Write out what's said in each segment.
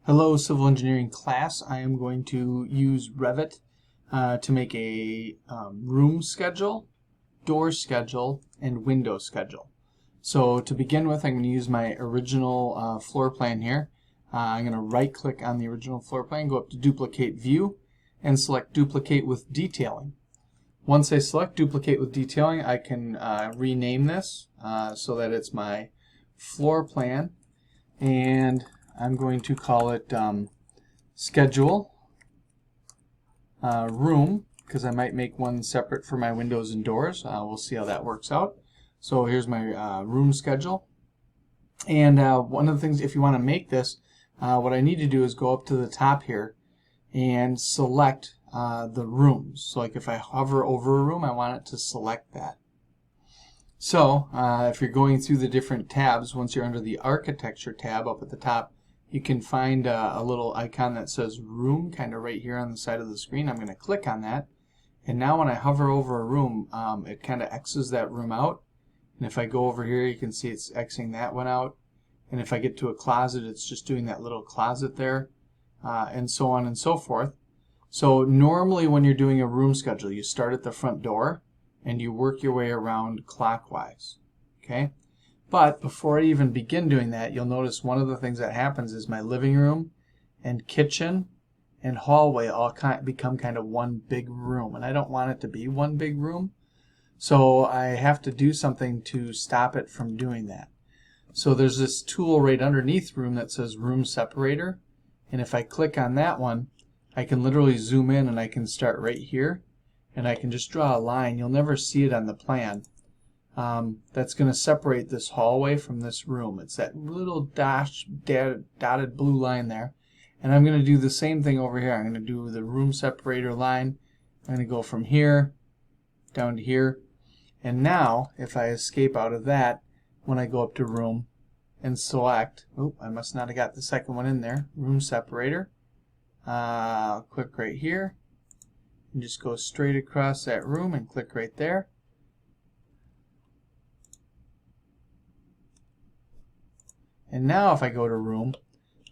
Hello, civil engineering class. I am going to use Revit to make a room schedule, door schedule, and window schedule. So to begin with, I'm going to use my original floor plan here. I'm going to right click on the original floor plan, go up to duplicate view, and select duplicate with detailing. Once I select duplicate with detailing, I can rename this so that it's my floor plan, and I'm going to call it schedule room, because I might make one separate for my windows and doors. We'll see how that works out. So here's my room schedule. And one of the things, if you want to make this, what I need to do is go up to the top here and select the rooms. So like if I hover over a room, I want it to select that. So if you're going through the different tabs, once you're under the architecture tab up at the top, you can find a little icon that says room kind of right here on the side of the screen. I'm going to click on that, and now when I hover over a room, it kind of X's that room out. And if I go over here, you can see it's Xing that one out. And if I get to a closet, it's just doing that little closet there, and so on and so forth. So normally when you're doing a room schedule, you start at the front door and you work your way around clockwise. Okay? But before I even begin doing that, you'll notice one of the things that happens is my living room and kitchen and hallway all become kind of one big room. And I don't want it to be one big room. So I have to do something to stop it from doing that. So there's this tool right underneath room that says room separator. And if I click on that one, I can literally zoom in and I can start right here. And I can just draw a line. You'll never see it on the plan. That's going to separate this hallway from this room. It's that little dotted blue line there. And I'm going to do the same thing over here. I'm going to do the room separator line. I'm going to go from here down to here. And now, if I escape out of that, when I go up to room and select, oh, I must not have got the second one in there, room separator. I'll click right here and just go straight across that room and click right there. And now if I go to room,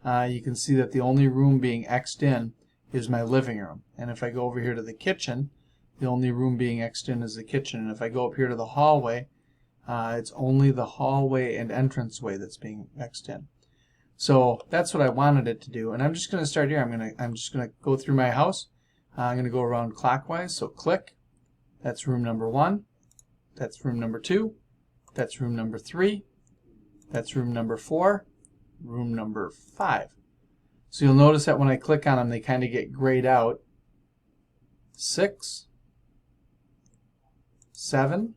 you can see that the only room being X'd in is my living room. And if I go over here to the kitchen, the only room being X'd in is the kitchen. And if I go up here to the hallway, it's only the hallway and entranceway that's being X'd in. So that's what I wanted it to do. And I'm just going to start here. I'm just going to go through my house. I'm going to go around clockwise. So click. That's room number 1. That's room number 2. That's room number 3. That's room number 4, room number 5. So you'll notice that when I click on them, they kind of get grayed out. 6, 7,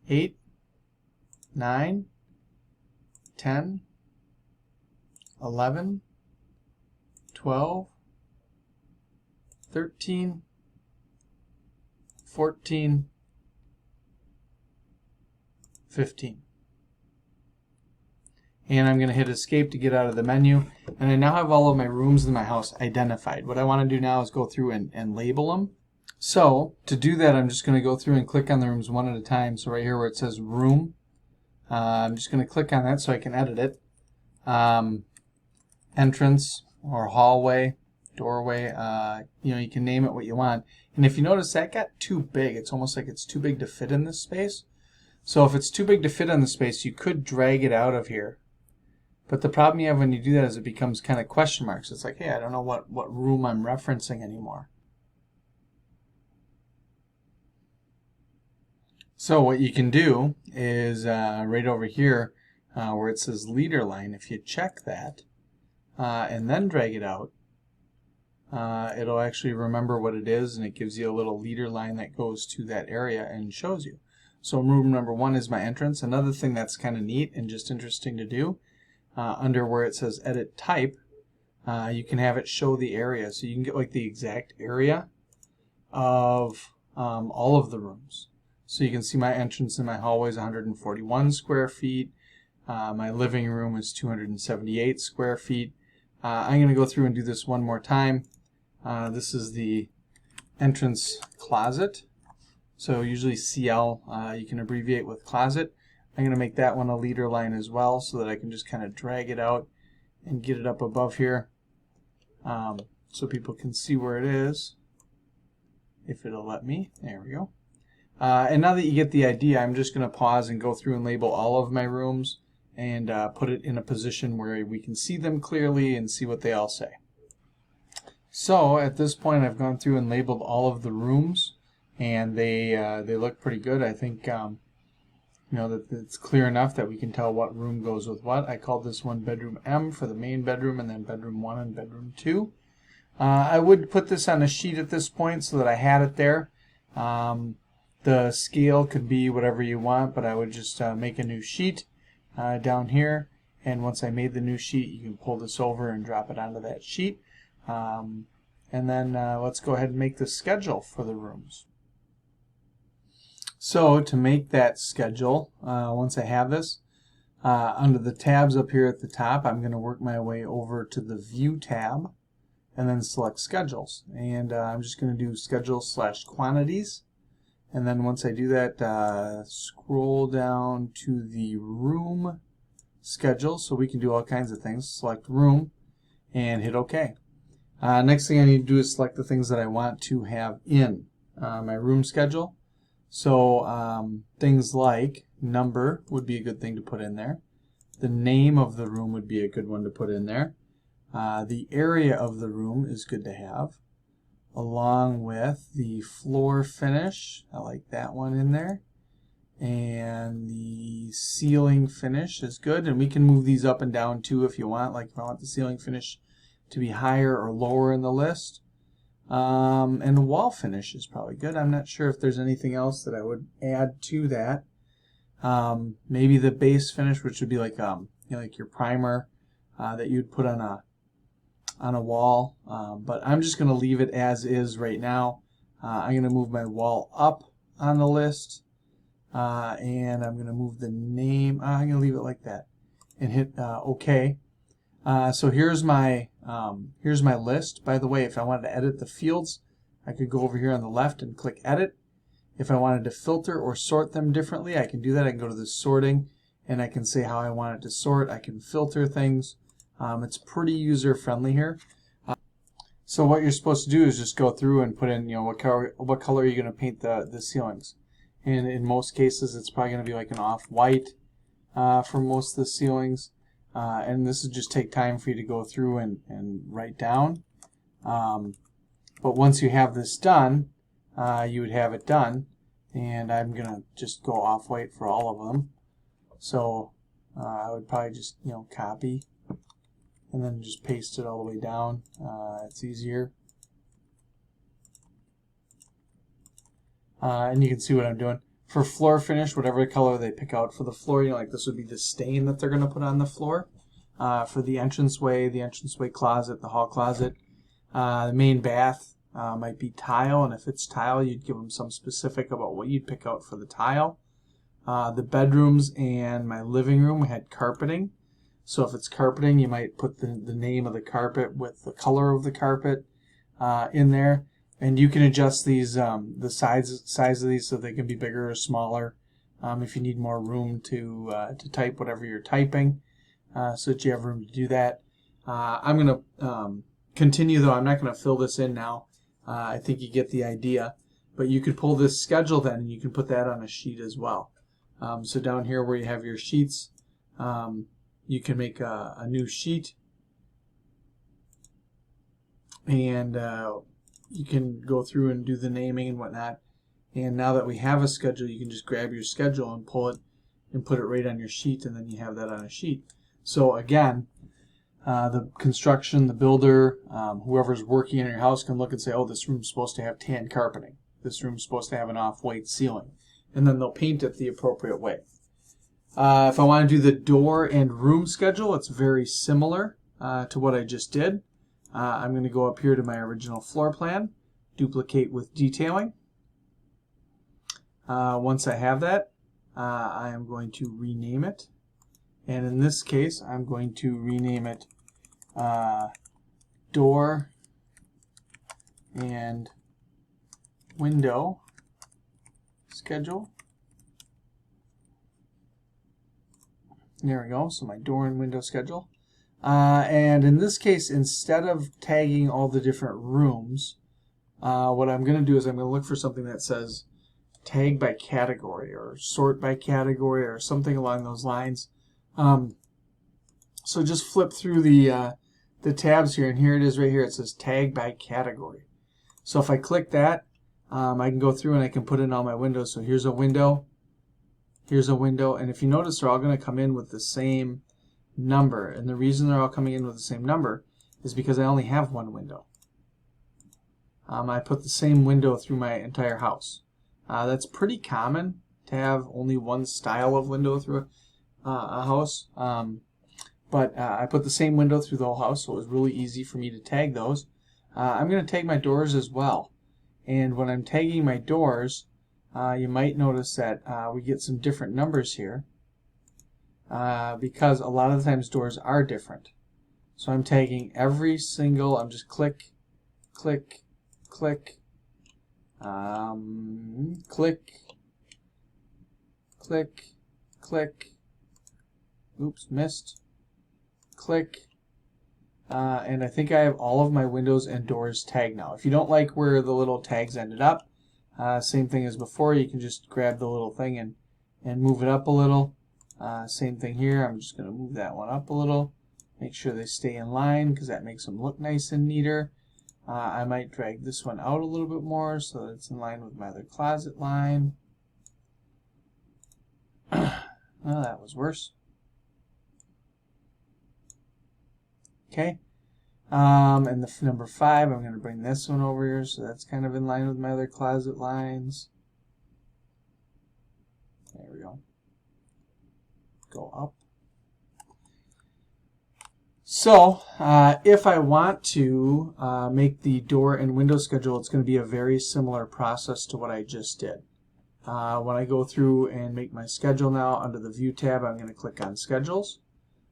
8, 9, 10, 11, 12, 13, 14, 15. And I'm going to hit escape to get out of the menu. And I now have all of my rooms in my house identified. What I want to do now is go through and label them. So to do that, I'm just going to go through and click on the rooms one at a time. So right here where it says room, I'm just going to click on that so I can edit it. Entrance or hallway, doorway, you can name it what you want. And if you notice, that got too big. It's almost like it's too big to fit in this space. So if it's too big to fit in the space, you could drag it out of here. But the problem you have when you do that is it becomes kind of question marks. It's like, hey, I don't know what room I'm referencing anymore. So what you can do is right over here where it says leader line, if you check that and then drag it out, it'll actually remember what it is, and it gives you a little leader line that goes to that area and shows you. So room number 1 is my entrance. Another thing that's kind of neat and just interesting to do, under where it says edit type, you can have it show the area. So you can get like the exact area of all of the rooms. So you can see my entrance in my hallway is 141 square feet. My living room is 278 square feet. I'm going to go through and do this one more time. This is the entrance closet. So usually CL, you can abbreviate with closet. I'm going to make that one a leader line as well so that I can just kind of drag it out and get it up above here so people can see where it is, if it'll let me. There we go. And now that you get the idea, I'm just going to pause and go through and label all of my rooms and put it in a position where we can see them clearly and see what they all say. So at this point, I've gone through and labeled all of the rooms, and they look pretty good. I think you know, that it's clear enough that we can tell what room goes with what. I called this one bedroom M for the main bedroom, and then bedroom 1 and bedroom 2. I would put this on a sheet at this point so that I had it there. The scale could be whatever you want, but I would just make a new sheet down here, and once I made the new sheet, you can pull this over and drop it onto that sheet. And then let's go ahead and make the schedule for the rooms. So to make that schedule, once I have this, under the tabs up here at the top, I'm going to work my way over to the View tab and then select Schedules. And I'm just going to do Schedule/Quantities. And then once I do that, scroll down to the Room Schedule, so we can do all kinds of things. Select Room and hit OK. Next thing I need to do is select the things that I want to have in my room schedule. So things like number would be a good thing to put in there. The name of the room would be a good one to put in there. The area of the room is good to have, along with the floor finish. I like that one in there. And the ceiling finish is good. And we can move these up and down too if you want. Like if I want the ceiling finish to be higher or lower in the list. And the wall finish is probably good. I'm not sure if there's anything else that I would add to that. Maybe the base finish, which would be like you know, like your primer that you'd put on a wall. But I'm just going to leave it as is right now. I'm going to move my wall up on the list, and I'm going to move the name. I'm going to leave it like that and hit OK. So here's my list. By the way, if I wanted to edit the fields, I could go over here on the left and click Edit. If I wanted to filter or sort them differently, I can do that. I can go to the sorting, and I can say how I want it to sort. I can filter things. It's pretty user-friendly here. So what you're supposed to do is just go through and put in, you know, what color are you going to paint the ceilings. And in most cases, it's probably going to be like an off-white for most of the ceilings. And this will just take time for you to go through and write down. But once you have this done, you would have it done. And I'm going to just go off-white for all of them. So I would probably just, you know, copy and then just paste it all the way down. It's easier. And you can see what I'm doing. For floor finish, whatever color they pick out for the floor, you know, like this would be the stain that they're going to put on the floor. For the entranceway closet, the hall closet, the main bath might be tile, and if it's tile, you'd give them some specific about what you'd pick out for the tile. The bedrooms and my living room had carpeting, so if it's carpeting, you might put the name of the carpet with the color of the carpet in there. And you can adjust these, the size of these so they can be bigger or smaller if you need more room to type whatever you're typing, so that you have room to do that. I'm going to continue, though. I'm not going to fill this in now. I think you get the idea. But you could pull this schedule then, and you can put that on a sheet as well. So down here where you have your sheets, you can make a new sheet. And you can go through and do the naming and whatnot. And now that we have a schedule, you can just grab your schedule and pull it and put it right on your sheet, and then you have that on a sheet. So again, the construction, the builder, whoever's working in your house can look and say, oh, this room's supposed to have tan carpeting. This room's supposed to have an off-white ceiling. And then they'll paint it the appropriate way. If I want to do the door and room schedule, it's very similar to what I just did. I'm going to go up here to my original floor plan, duplicate with detailing. Once I have that, I am going to rename it. And in this case, I'm going to rename it door and window schedule. There we go, so my door and window schedule. And in this case, instead of tagging all the different rooms, what I'm going to do is I'm going to look for something that says tag by category or sort by category or something along those lines. So just flip through the tabs here, and here it is right here. It says tag by category. So if I click that, I can go through and I can put in all my windows. So here's a window, here's a window, and if you notice, they're all going to come in with the same number. And the reason they're all coming in with the same number is because I only have one window. I put the same window through my entire house. That's pretty common to have only one style of window through a house. But I put the same window through the whole house, so it was really easy for me to tag those. I'm going to tag my doors as well. And when I'm tagging my doors, you might notice that we get some different numbers here because a lot of the times doors are different. So I'm tagging every single, I'm just click, click, click, click, click, click, oops, missed, click, and I think I have all of my windows and doors tagged now. If you don't like where the little tags ended up, same thing as before, you can just grab the little thing and move it up a little. Same thing here, I'm just going to move that one up a little, make sure they stay in line because that makes them look nice and neater. I might drag this one out a little bit more so that it's in line with my other closet line. Well, that was worse. Okay. And the number 5, I'm going to bring this one over here so that's kind of in line with my other closet lines. There we go. Go up. So, if I want to make the door and window schedule, it's going to be a very similar process to what I just did. When I go through and make my schedule now, under the View tab, I'm going to click on Schedules,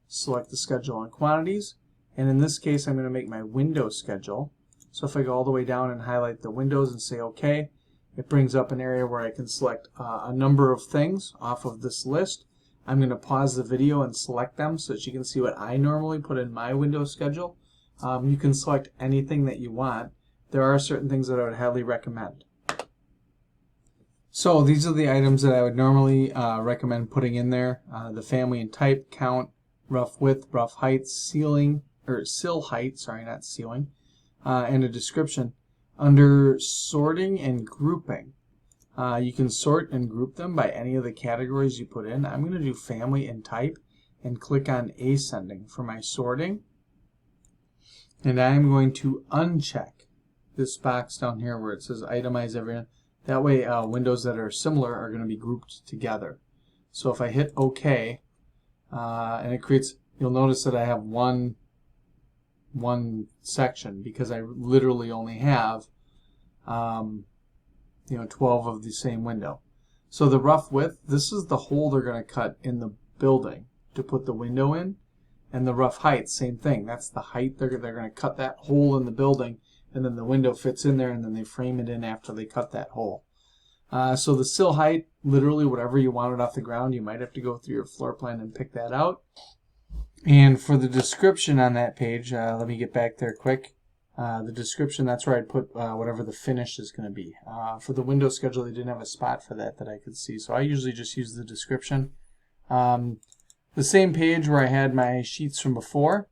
select the schedule and quantities, and in this case, I'm going to make my window schedule. So if I go all the way down and highlight the windows and say OK, it brings up an area where I can select a number of things off of this list. I'm going to pause the video and select them so that you can see what I normally put in my window schedule. You can select anything that you want. There are certain things that I would highly recommend. So these are the items that I would normally recommend putting in there. The family and type, count, rough width, rough height, ceiling, or sill height, sorry, not ceiling, and a description. Under sorting and grouping, you can sort and group them by any of the categories you put in. I'm going to do family and type and click on ascending for my sorting. And I'm going to uncheck this box down here where it says itemize everything. That way windows that are similar are going to be grouped together. So if I hit OK, and it creates, you'll notice that I have one section because I literally only have 12 of the same window. So the rough width, this is the hole they're going to cut in the building to put the window in. And the rough height, same thing. That's the height. They're going to cut that hole in the building, and then the window fits in there, and then they frame it in after they cut that hole. So the sill height, literally whatever you wanted off the ground, you might have to go through your floor plan and pick that out. And for the description on that page, let me get back there quick. The description, that's where I'd put whatever the finish is going to be. For the window schedule, they didn't have a spot for that I could see, so I usually just use the description. The same page where I had my sheets from before,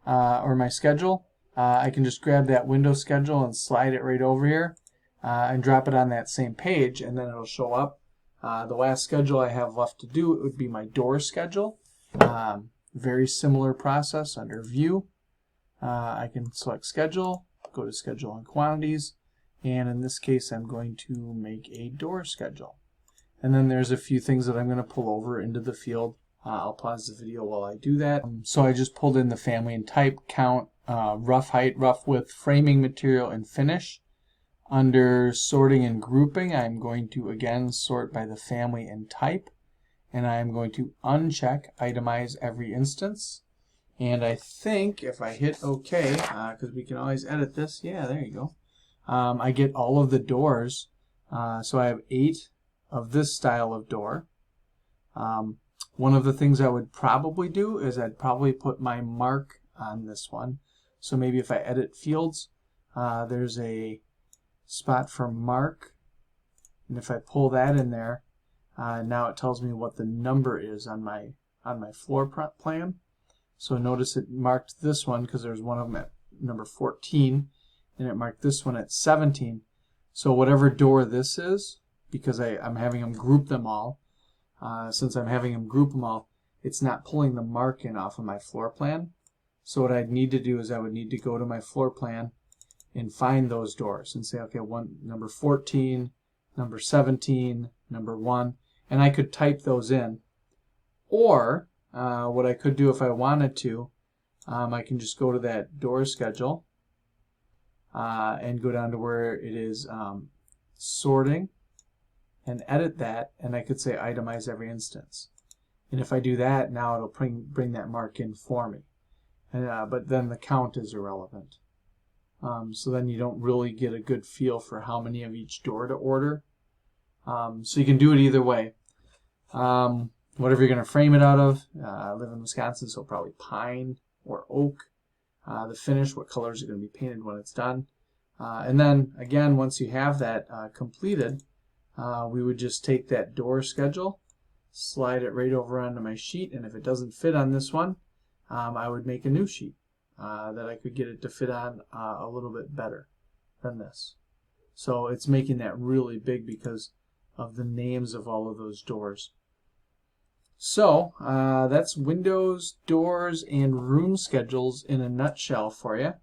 or my schedule, I can just grab that window schedule and slide it right over here and drop it on that same page, and then it'll show up. The last schedule I have left to do, it would be my door schedule. Very similar process under View. I can select Schedule, go to Schedule and Quantities, and in this case I'm going to make a door schedule. And then there's a few things that I'm going to pull over into the field. I'll pause the video while I do that. So I just pulled in the family and type, count, rough height, rough width, framing material, and finish. Under sorting and grouping, I'm going to again sort by the family and type, and I'm going to uncheck itemize every instance. And I think if I hit OK, because we can always edit this, yeah, there you go. I get all of the doors. So I have 8 of this style of door. One of the things I would probably do is I'd probably put my mark on this one. So maybe if I edit fields, there's a spot for mark, and if I pull that in there, now it tells me what the number is on my floor plan. So notice it marked this one because there's one of them at number 14, and it marked this one at 17. So whatever door this is, because I'm having them group them all, since I'm having them group them all, it's not pulling the mark in off of my floor plan. So what I'd need to do is I would need to go to my floor plan and find those doors and say, okay, number 14, number 17, number 1, and I could type those in. Or what I could do if I wanted to, I can just go to that door schedule and go down to where it is sorting and edit that, and I could say itemize every instance. And if I do that, now it'll bring that mark in for me. But then the count is irrelevant. So then you don't really get a good feel for how many of each door to order. So you can do it either way. Whatever you're going to frame it out of. I live in Wisconsin, so probably pine or oak. The finish, what colors are going to be painted when it's done. And then, again, once you have that completed, we would just take that door schedule, slide it right over onto my sheet, and if it doesn't fit on this one, I would make a new sheet that I could get it to fit on a little bit better than this. So it's making that really big because of the names of all of those doors. So that's windows, doors, and room schedules in a nutshell for you.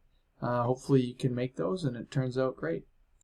Hopefully you can make those and it turns out great.